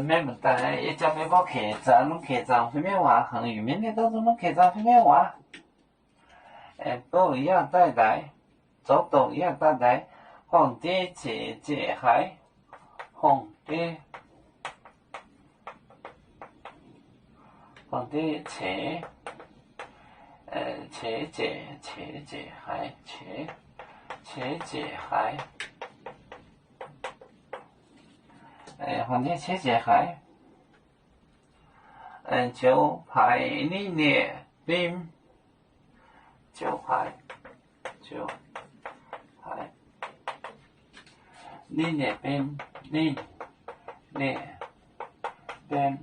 免问题，伊将要我客栈，拢客栈什么话？横与明天都是拢客栈什么话？都一样带来，走动一样带来，皇帝解海，皇帝解海，解海。皇帝解海。九排你列兵，九排你列兵，你列兵，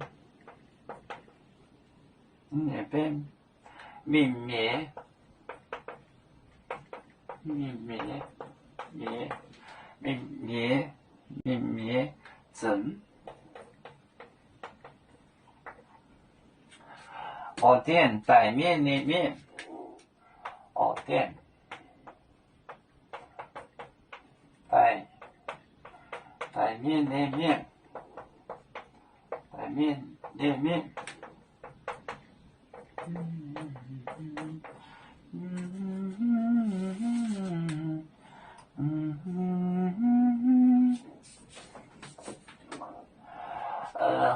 泯灭整。我店在面里面，我店在面里面，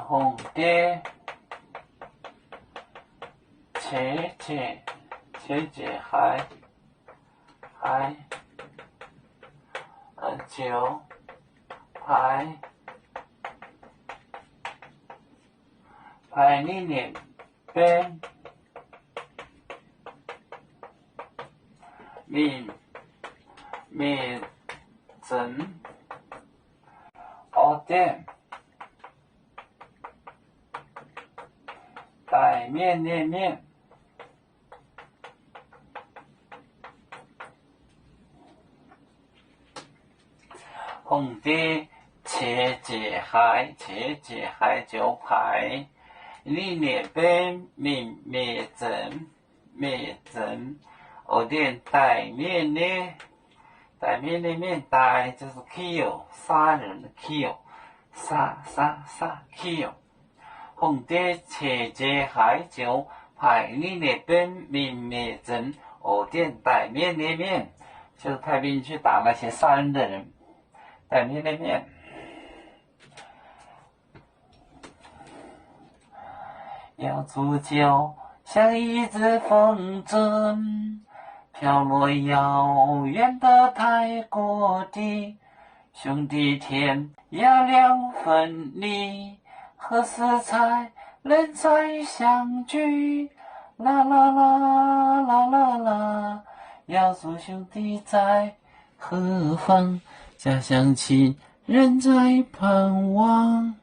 红蝶解海，九排你列边，灭整。我店在面里面，红蝶解海九排，你列边灭整。我店在面里面，带就是 kill 杀人的 kill， 杀 kill。红蝶解海九排，你列边灭整。我店在面里面，就是派兵去打那些杀人的人。在面里面，要煮酒，像一只风筝，飘落遥远的泰国地。兄弟天涯两分离，何时才能再相聚？啦啦啦啦啦啦，要说兄弟在何方？家乡亲人在盼望。